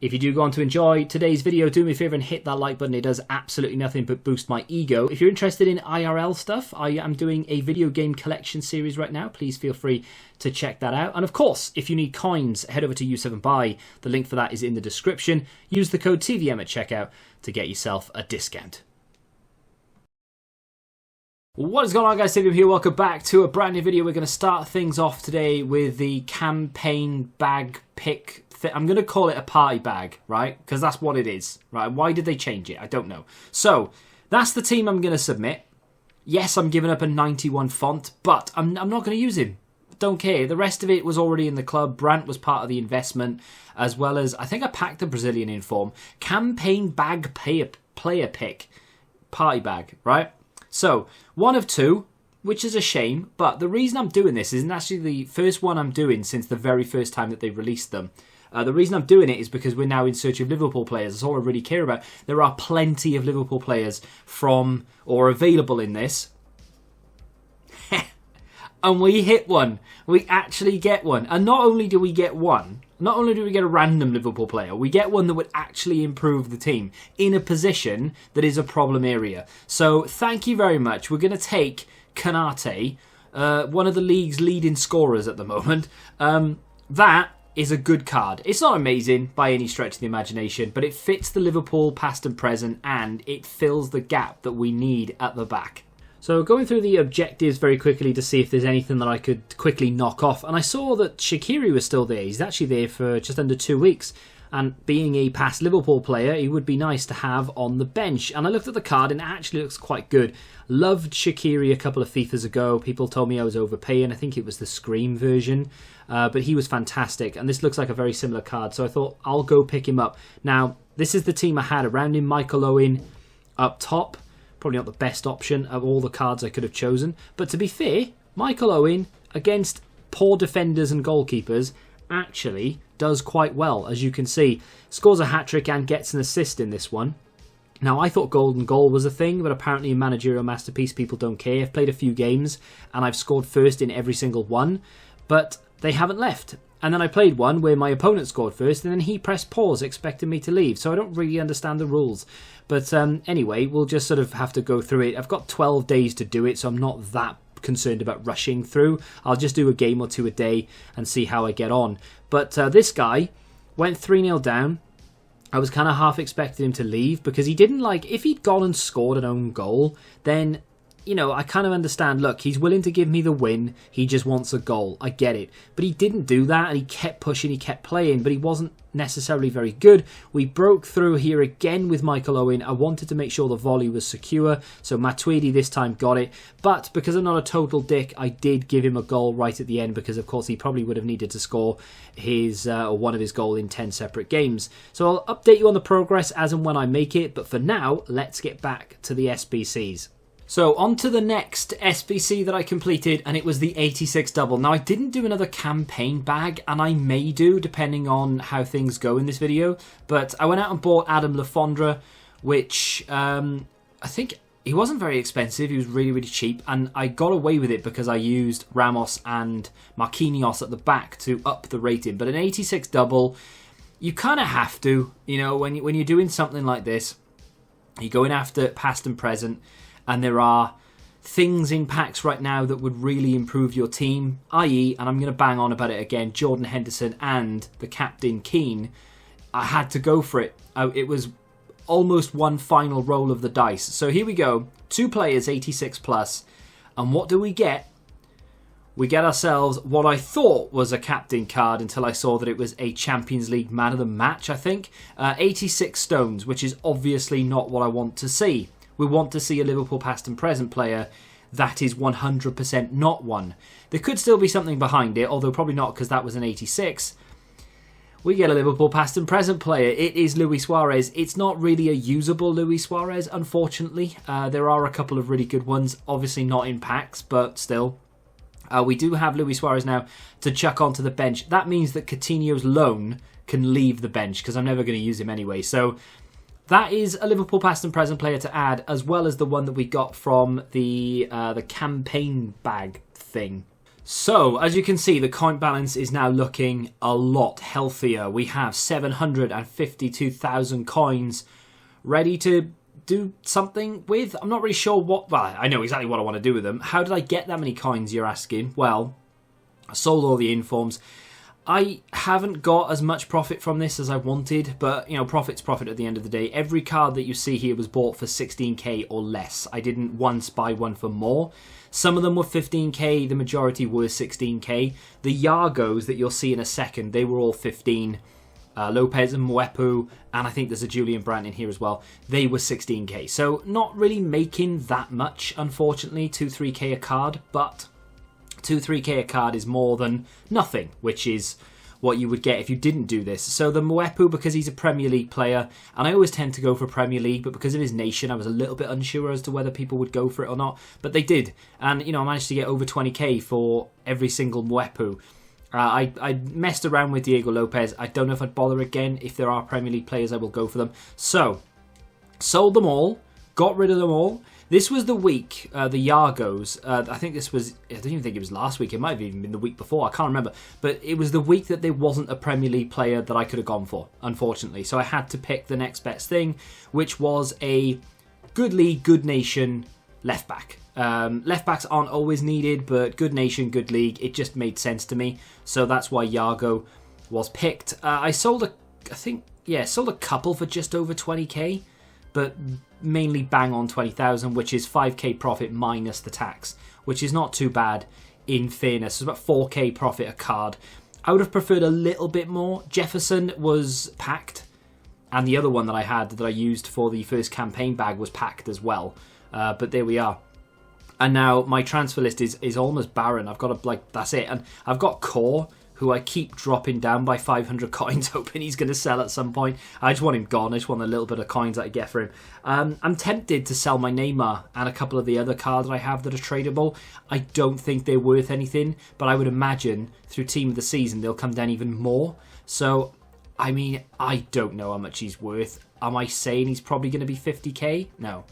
If you do go on to enjoy today's video, do me a favour and hit that like button. It does absolutely nothing but boost my ego. If you're interested in IRL stuff, I am doing a video game collection series right now. Please feel free to check that out. And of course, if you need coins, head over to U7Buy. The link for that is in the description. Use the code TVM at checkout to get yourself a discount. What is going on, guys? TVM here. Welcome back to a brand new video. We're going to start things off today with the campaign bag pick. I'm going to call it a party bag, right? Because that's what it is, right? Why did they change it? I don't know. So, that's the team I'm going to submit. Yes, I'm giving up a 91 font, but I'm not going to use him. Don't care. The rest of it was already in the club. Brandt was part of the investment, as well as, I think I packed the Brazilian in form. Campaign bag player pick. Party bag, right? So, one of two, which is a shame, but the reason I'm doing this isn't actually the first one I'm doing since the very first time that they released them. The reason I'm doing it is because we're now in search of Liverpool players. That's all I really care about. There are plenty of Liverpool players from or available in this. And we hit one. We actually get one. And not only do we get one, not only do we get a random Liverpool player, we get one that would actually improve the team in a position that is a problem area. So thank you very much. We're going to take Kanate, one of the league's leading scorers at the moment. That is a good card. It's not amazing by any stretch of the imagination, but it fits the Liverpool past and present, and it fills the gap that we need at the back. So going through the objectives very quickly to see if there's anything that I could quickly knock off, and I saw that Shaqiri was still there. He's actually there for just under 2 weeks, and being a past Liverpool player, he would be nice to have on the bench. And I looked at the card and it actually looks quite good. Loved Shaqiri a couple of FIFAs ago. People told me I was overpaying. I think it was the Scream version. But he was fantastic. And this looks like a very similar card. So I thought I'll go pick him up. Now, this is the team I had around him. Michael Owen up top. Probably not the best option of all the cards I could have chosen. But to be fair, Michael Owen against poor defenders and goalkeepers actually does quite well, as you can see. Scores a hat-trick and gets an assist in this one. Now, I thought golden goal was a thing, but apparently in Managerial Masterpiece people don't care. I've played a few games and I've scored first in every single one, but they haven't left. And then I played one where my opponent scored first and then he pressed pause expecting me to leave, so I don't really understand the rules. But anyway, we'll just sort of have to go through it. I've got 12 days to do it, so I'm not that concerned about rushing through. I'll just do a game or two a day and see how I get on. But this guy went 3-0 down. I was kind of half expecting him to leave because he didn't if he'd gone and scored an own goal, then, you know, I kind of understand, look, he's willing to give me the win, he just wants a goal, I get it. But he didn't do that and he kept pushing, he kept playing, but he wasn't necessarily very good. We broke through here again with Michael Owen. I wanted to make sure the volley was secure, so Matuidi this time got it. But because I'm not a total dick, I did give him a goal right at the end because, of course, he probably would have needed to score his or one of his goals in 10 separate games. So I'll update you on the progress as and when I make it, but for now, let's get back to the SBCs. So on to the next SBC that I completed, and it was the 86 double. Now I didn't do another campaign bag, and I may do depending on how things go in this video, but I went out and bought Adam Lafondra, which I think he wasn't very expensive, he was really, really cheap, and I got away with it because I used Ramos and Marquinhos at the back to up the rating. But an 86 double, you kind of have to, you know, when you're doing something like this, you're going after past and present, and there are things in packs right now that would really improve your team, i.e., and I'm going to bang on about it again, Jordan Henderson and the captain Keane. I had to go for it. It was almost one final roll of the dice. So here we go. 2 players, 86 plus. And what do we get? We get ourselves what I thought was a captain card until I saw that it was a Champions League man of the match, I think. 86 stones, which is obviously not what I want to see. We want to see a Liverpool past and present player that is 100% not one. There could still be something behind it, although probably not because that was an 86. We get a Liverpool past and present player. It is Luis Suarez. It's not really a usable Luis Suarez, unfortunately. There are a couple of really good ones, obviously not in packs, but still. We do have Luis Suarez now to chuck onto the bench. That means that Coutinho's loan can leave the bench because I'm never going to use him anyway. So that is a Liverpool past and present player to add, as well as the one that we got from the campaign bag thing. So, as you can see, the coin balance is now looking a lot healthier. We have 752,000 coins ready to do something with. I'm not really sure what... Well, I know exactly what I want to do with them. How did I get that many coins, you're asking? Well, I sold all the informs. I haven't got as much profit from this as I wanted, but, you know, profit's profit at the end of the day. Every card that you see here was bought for 16k or less. I didn't once buy one for more. Some of them were 15k, the majority were 16k. The Yargos that you'll see in a second, they were all 15. Lopez and Mwepu, and I think there's a Julian Brandt in here as well. They were 16k. So not really making that much, unfortunately, 2-3k a card, but 2-3k a card is more than nothing, which is what you would get if you didn't do this. So the Mwepu, because he's a Premier League player, and I always tend to go for Premier League, but because of his nation, I was a little bit unsure as to whether people would go for it or not, but they did. And, you know, I managed to get over 20k for every single Mwepu. I messed around with Diego Lopez. I don't know if I'd bother again. If there are Premier League players, I will go for them. So, sold them all, got rid of them all. This was the week, the Yargos, I think this was, I don't even think it was last week, it might have even been the week before, I can't remember, but it was the week that there wasn't a Premier League player that I could have gone for, unfortunately. So I had to pick the next best thing, which was a good league, good nation left back. Left backs aren't always needed, but good nation, good league, it just made sense to me. So that's why Yargo was picked. I sold sold a couple for just over 20k, but mainly bang on 20,000, which is 5k profit minus the tax, which is not too bad in fairness. It's about 4k profit a card. I would have preferred a little bit more. Jefferson was packed, and the other one that I had that I used for the first campaign bag was packed as well. But there we are. And now my transfer list is almost barren. I've got that's it. And I've got Core, who I keep dropping down by 500 coins, hoping he's going to sell at some point. I just want him gone. I just want a little bit of coins that I get for him. I'm tempted to sell my Neymar and a couple of the other cards that I have that are tradable. I don't think they're worth anything, but I would imagine through Team of the Season they'll come down even more. So, I mean, I don't know how much he's worth. Am I saying he's probably going to be 50k? No.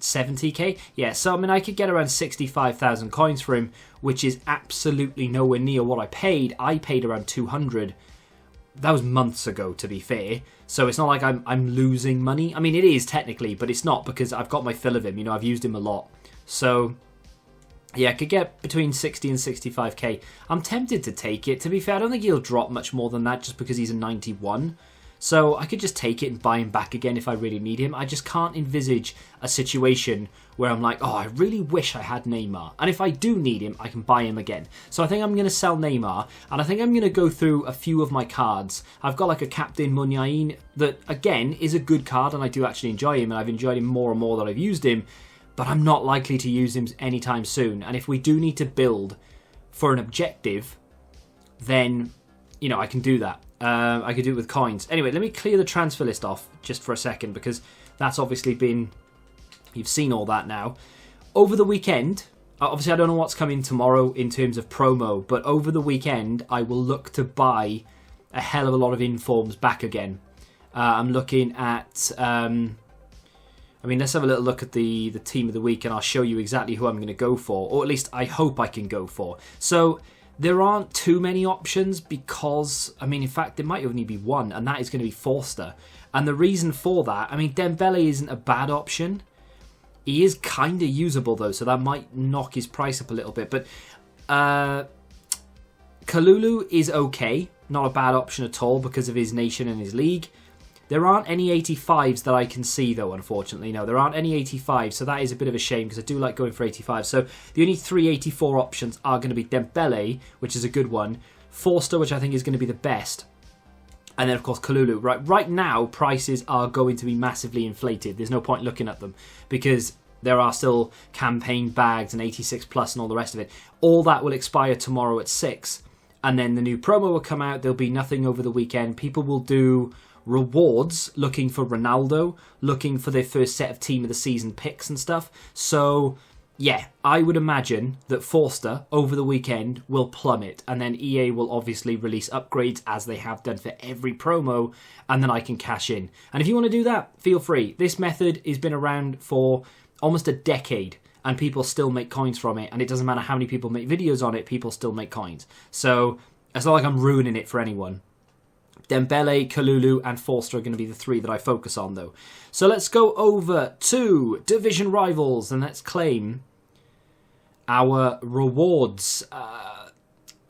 70k? Yeah, so I mean, I could get around 65,000 coins for him, which is absolutely nowhere near what I paid. I paid around 200. That was months ago, to be fair. So it's not like I'm losing money. I mean, it is technically, but it's not, because I've got my fill of him. You know, I've used him a lot. So, yeah, I could get between 60 and 65k. I'm tempted to take it. To be fair, I don't think he'll drop much more than that just because he's a 91. So I could just take it and buy him back again if I really need him. I just can't envisage a situation where I'm like, oh, I really wish I had Neymar. And if I do need him, I can buy him again. So I think I'm going to sell Neymar, and I think I'm going to go through a few of my cards. I've got like a Captain Munyain that, again, is a good card, and I do actually enjoy him, and I've enjoyed him more and more that I've used him, but I'm not likely to use him anytime soon. And if we do need to build for an objective, then, you know, I can do that. I could do it with coins. Anyway, let me clear the transfer list off just for a second, because that's obviously been... You've seen all that now. Over the weekend, obviously I don't know what's coming tomorrow in terms of promo, but over the weekend I will look to buy a hell of a lot of informs back again. I'm looking at... I mean, let's have a little look at the team of the week, and I'll show you exactly who I'm going to go for, or at least I hope I can go for. So... There aren't too many options because, I mean, in fact, there might only be one, and that is going to be Forster. And the reason for that, I mean, Dembele isn't a bad option. He is kind of usable, though, so that might knock his price up a little bit. But Kalulu is okay. Not a bad option at all because of his nation and his league. There aren't any 85s that I can see, though, unfortunately. No, there aren't any 85s, so that is a bit of a shame because I do like going for 85. So the only 384 options are going to be Dembele, which is a good one, Forster, which I think is going to be the best, and then, of course, Kalulu. Right now, prices are going to be massively inflated. There's no point looking at them because there are still campaign bags and 86 plus and all the rest of it. All that will expire tomorrow at 6, and then the new promo will come out. There'll be nothing over the weekend. People will do... rewards looking for Ronaldo, looking for their first set of team of the season picks and stuff. So yeah, I would imagine that Forster over the weekend will plummet, and then EA will obviously release upgrades as they have done for every promo, and then I can cash in. And if you want to do that, feel free. This method has been around for almost a decade, and people still make coins from it, and it doesn't matter how many people make videos on it, people still make coins. So it's not like I'm ruining it for anyone. Dembele, Kalulu, and Forster are going to be the 3 that I focus on, though. So let's go over to Division Rivals, and let's claim our rewards.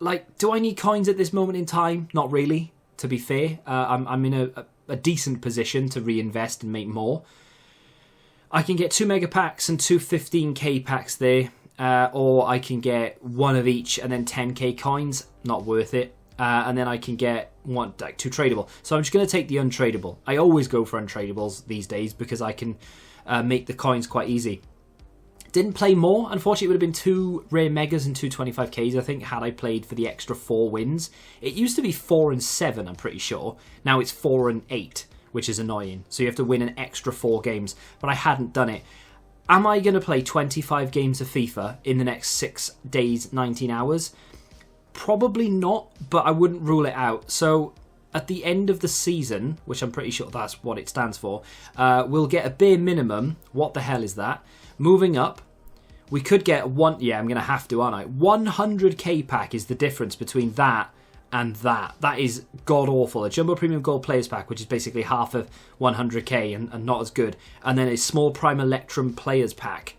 Do I need coins at this moment in time? Not really, to be fair. I'm in a decent position to reinvest and make more. I can get 2 mega packs and 2 15k packs there, or I can get 1 of each and then 10k coins. Not worth it. And then I can get 2 tradable. So I'm just going to take the untradable. I always go for untradables these days because I can make the coins quite easy. Didn't play more. Unfortunately, it would have been 2 rare megas and 2 25ks, I think, had I played for the extra 4 wins. It used to be 4 and 7, I'm pretty sure. Now it's 4 and 8, which is annoying. So you have to win an extra 4 games. But I hadn't done it. Am I going to play 25 games of FIFA in the next 6 days, 19 hours? Probably not, but I wouldn't rule it out. So at the end of the season, which I'm pretty sure that's what it stands for, we'll get a bare minimum. What the hell is that? Moving up, we could get one. Yeah, I'm going to have to, aren't I? 100k pack is the difference between that and that. That is god awful. A Jumbo Premium Gold Players Pack, which is basically half of 100k and not as good. And then a Small Prime Electrum Players Pack,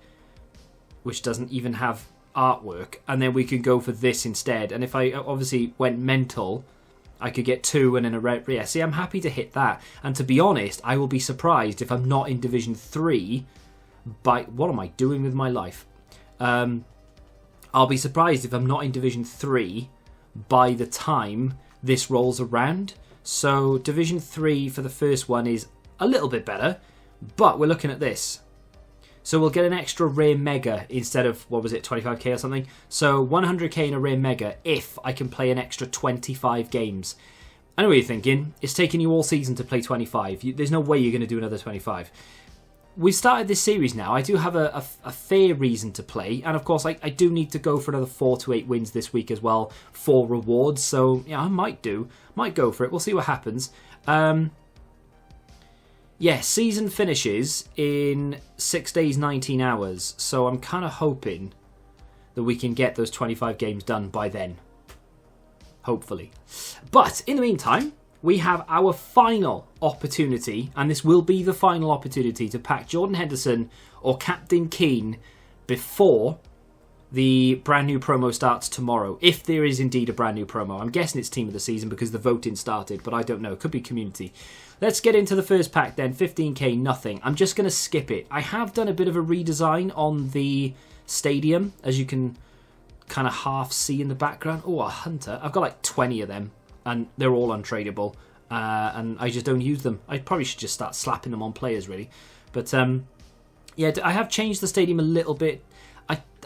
which doesn't even have artwork, and then we could go for this instead. And if I obviously went mental, I could get 2 and then a red. Yeah, see, I'm happy to hit that. And to be honest, I will be surprised if I'm not in Division 3 by... What am I doing with my life? I'll be surprised if I'm not in Division 3 by the time this rolls around. So Division 3 for the first one is a little bit better, but we're looking at this. So we'll get an extra rare mega instead of, what was it, 25k or something? So 100k in a rare mega if I can play an extra 25 games. I know what you're thinking. It's taking you all season to play 25. There's no way you're going to do another 25. We've started this series now. I do have a fair reason to play. And of course, I do need to go for another 4 to 8 wins this week as well for rewards. So yeah, I might go for it. We'll see what happens. Yeah, season finishes in 6 days, 19 hours. So I'm kind of hoping that we can get those 25 games done by then. Hopefully. But in the meantime, we have our final opportunity, and this will be the final opportunity to pack Jordan Henderson or Captain Keane before the brand new promo starts tomorrow. If there is indeed a brand new promo. I'm guessing it's team of the season because the voting started, but I don't know. It could be community. Let's get into the first pack then. 15k, nothing. I'm just going to skip it. I have done a bit of a redesign on the stadium, as you can kind of half see in the background. Oh, a hunter. I've got like 20 of them, and they're all untradeable, and I just don't use them. I probably should just start slapping them on players, really. But yeah, I have changed the stadium a little bit.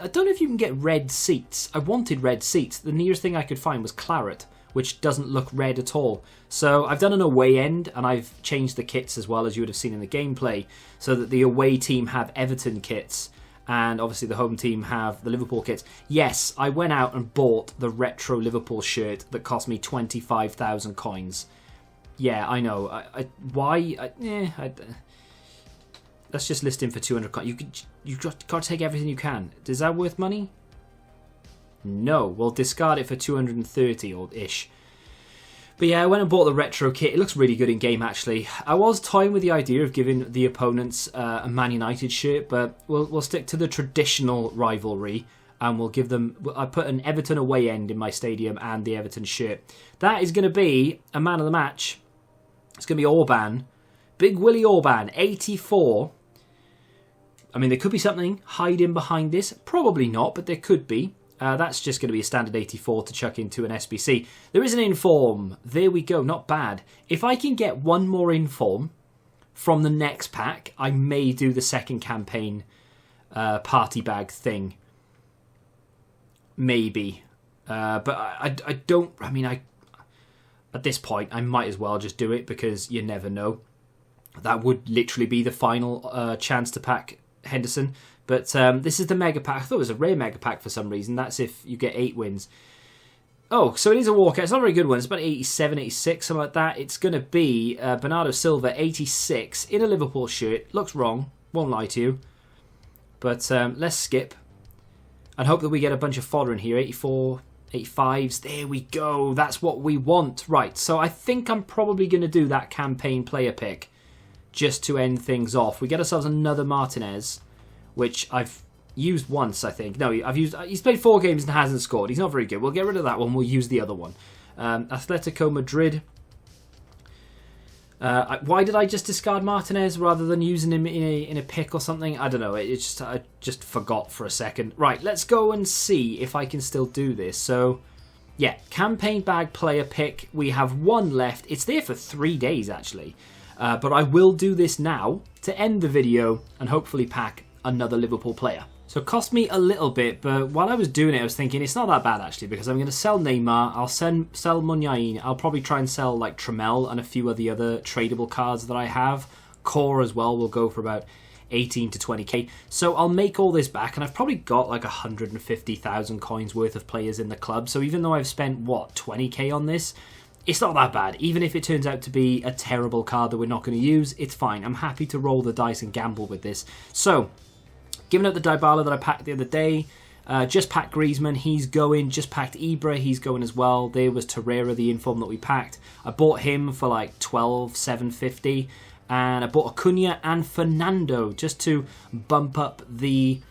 I don't know if you can get red seats. I wanted red seats. The nearest thing I could find was claret, which doesn't look red at all. So I've done an away end, and I've changed the kits as well, as you would have seen in the gameplay, so that the away team have Everton kits, and obviously the home team have the Liverpool kits. Yes, I went out and bought the retro Liverpool shirt that cost me 25,000 coins. Yeah, I know. Why? Let's just list him for 200 coins. You got to take everything you can. Is that worth money? No. We'll discard it for 230 or ish. But yeah, I went and bought the retro kit. It looks really good in game, actually. I was toying with the idea of giving the opponents a Man United shirt, but we'll stick to the traditional rivalry, and we'll give them... I put an Everton away end in my stadium and the Everton shirt. That is going to be a man of the match. It's going to be Orban. Big Willie Orban, 84. I mean, there could be something hiding behind this. Probably not, but there could be. That's just going to be a standard 84 to chuck into an SBC. There is an inform. There we go. Not bad. If I can get one more inform from the next pack, I may do the second campaign party bag thing. Maybe. But I don't... I mean, at this point, I might as well just do it because you never know. That would literally be the final chance to pack Henderson. But this is the mega pack. I thought it was a rare mega pack for some reason. That's if you get 8 wins. Oh, so it is a walkout. It's not a very good one. It's about 87, 86, something like that. It's going to be Bernardo Silva, 86, in a Liverpool shirt. Looks wrong. Won't lie to you. But let's skip and hope that we get a bunch of fodder in here. 84, 85s. There we go. That's what we want. Right, so I think I'm probably going to do that campaign player pick just to end things off. We get ourselves another Martinez, which I've used once, I think. No, he's played 4 games and hasn't scored. He's not very good. We'll get rid of that one. We'll use the other one. Atletico Madrid. Why did I just discard Martinez rather than using him in a pick or something? I don't know. I just forgot for a second. Right, let's go and see if I can still do this. So, yeah, campaign bag player pick. We have 1 left. It's there for 3 days, actually. But I will do this now to end the video and hopefully pack another Liverpool player. So it cost me a little bit, but while I was doing it, I was thinking it's not that bad actually, because I'm going to sell Neymar, I'll sell Muniain, I'll probably try and sell like Trammell and a few of the other tradable cards that I have. Core as well will go for about 18 to 20k. So I'll make all this back, and I've probably got like 150,000 coins worth of players in the club. So even though I've spent, what, 20k on this, it's not that bad. Even if it turns out to be a terrible card that we're not going to use, it's fine. I'm happy to roll the dice and gamble with this. So, giving up the Dybala that I packed the other day, just packed Griezmann, he's going. Just packed Ibra, he's going as well. There was Torreira, the inform that we packed. I bought him for like 12,750, and I bought Acuna and Fernando just to bump up the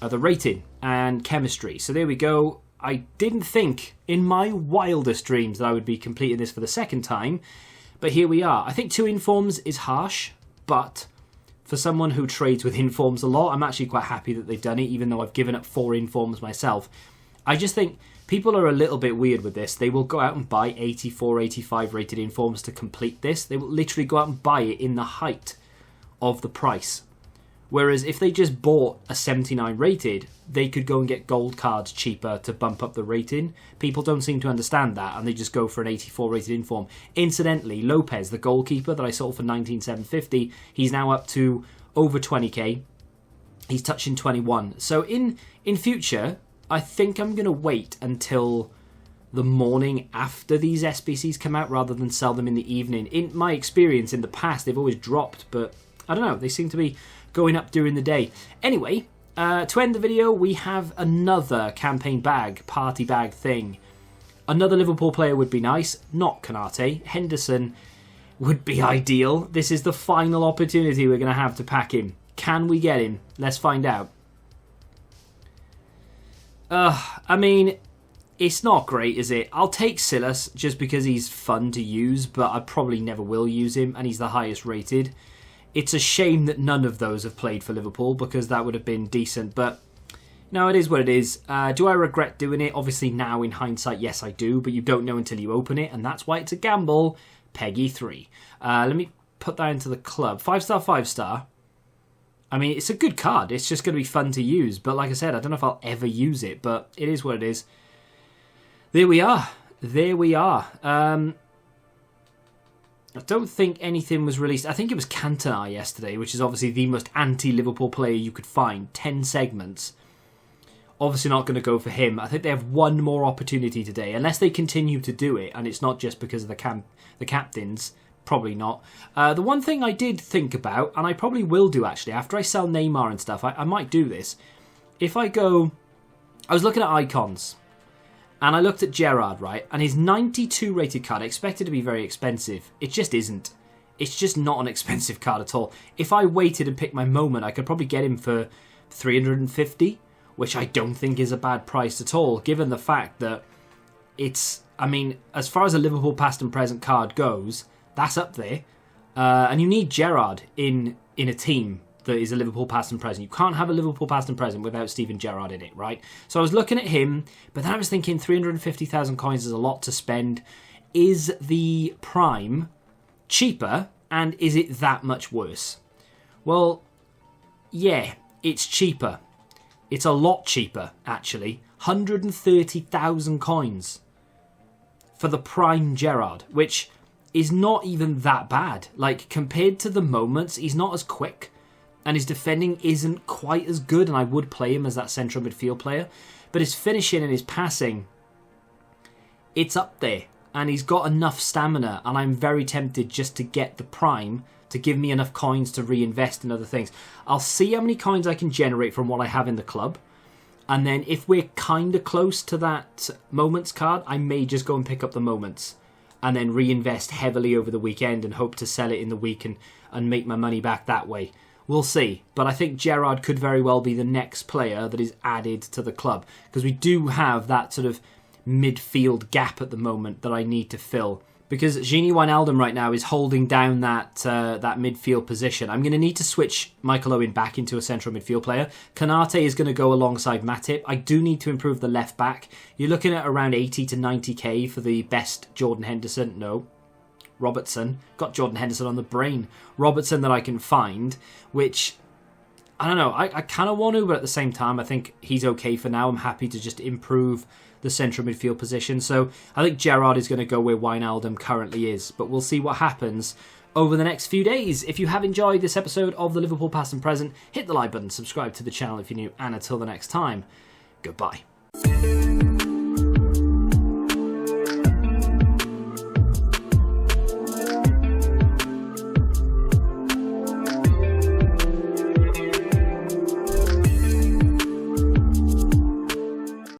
rating and chemistry. So there we go. I didn't think in my wildest dreams that I would be completing this for the second time, but here we are. I think 2 informs is harsh, but for someone who trades with informs a lot, I'm actually quite happy that they've done it, even though I've given up 4 informs myself. I just think people are a little bit weird with this. They will go out and buy 84, 85 rated informs to complete this. They will literally go out and buy it in the height of the price. Whereas if they just bought a 79 rated, they could go and get gold cards cheaper to bump up the rating. People don't seem to understand that, and they just go for an 84 rated inform. Incidentally, Lopez, the goalkeeper that I sold for 19,750, he's now up to over 20k. He's touching 21. So in future, I think I'm going to wait until the morning after these SBCs come out rather than sell them in the evening. In my experience in the past, they've always dropped, but I don't know, they seem to be going up during the day. Anyway, to end the video, we have another campaign bag, party bag thing. Another Liverpool player would be nice, not Konate. Henderson would be ideal. This is the final opportunity we're going to have to pack him. Can we get him? Let's find out. I mean, it's not great, is it? I'll take Silas just because he's fun to use, but I probably never will use him, and he's the highest rated. It's a shame that none of those have played for Liverpool, because that would have been decent. But no, it is what it is. Do I regret doing it? Obviously now in hindsight, yes I do. But you don't know until you open it. And that's why it's a gamble. Peggy 3. Let me put that into the club. 5-star, 5-star. I mean, it's a good card. It's just going to be fun to use. But like I said, I don't know if I'll ever use it. But it is what it is. There we are. There we are. I don't think anything was released. I think it was Cantona yesterday, which is obviously the most anti-Liverpool player you could find. 10 segments. Obviously not going to go for him. I think they have one more opportunity today. Unless they continue to do it, and it's not just because of the captains. Probably not. The one thing I did think about, and I probably will do actually, after I sell Neymar and stuff, I might do this. If I go... I was looking at icons. And I looked at Gerrard, right? And his 92 rated card, I expected to be very expensive. It just isn't. It's just not an expensive card at all. If I waited and picked my moment, I could probably get him for 350, which I don't think is a bad price at all, given the fact that it's... I mean, as far as a Liverpool past and present card goes, that's up there. And you need Gerrard in a team that is a Liverpool past and present. You can't have a Liverpool past and present without Steven Gerrard in it, right? So I was looking at him, but then I was thinking 350,000 coins is a lot to spend. Is the Prime cheaper, and is it that much worse? Well, yeah, it's cheaper. It's a lot cheaper, actually. 130,000 coins for the Prime Gerrard, which is not even that bad. Like, compared to the moments, he's not as quick. And his defending isn't quite as good, and I would play him as that central midfield player. But his finishing and his passing, it's up there. and he's got enough stamina, and I'm very tempted just to get the prime to give me enough coins to reinvest in other things. I'll see how many coins I can generate from what I have in the club, and then if we're kind of close to that moments card, I may just go and pick up the moments and then reinvest heavily over the weekend and hope to sell it in the week and make my money back that way. We'll see. But I think Gerrard could very well be the next player that is added to the club, because we do have that sort of midfield gap at the moment that I need to fill. Because Gini Wijnaldum right now is holding down that midfield position. I'm going to need to switch Michael Owen back into a central midfield player. Konate is going to go alongside Matip. I do need to improve the left back. You're looking at around 80 to 90k for the best Jordan Henderson. No, Robertson. Got Jordan Henderson on the brain. Robertson that I can find, which, I don't know, I kind of want to, but at the same time, I think he's okay for now. I'm happy to just improve the central midfield position. So I think Gerrard is going to go where Wijnaldum currently is, but we'll see what happens over the next few days. If you have enjoyed this episode of the Liverpool Past and Present, hit the like button, subscribe to the channel if you're new, and until the next time, goodbye.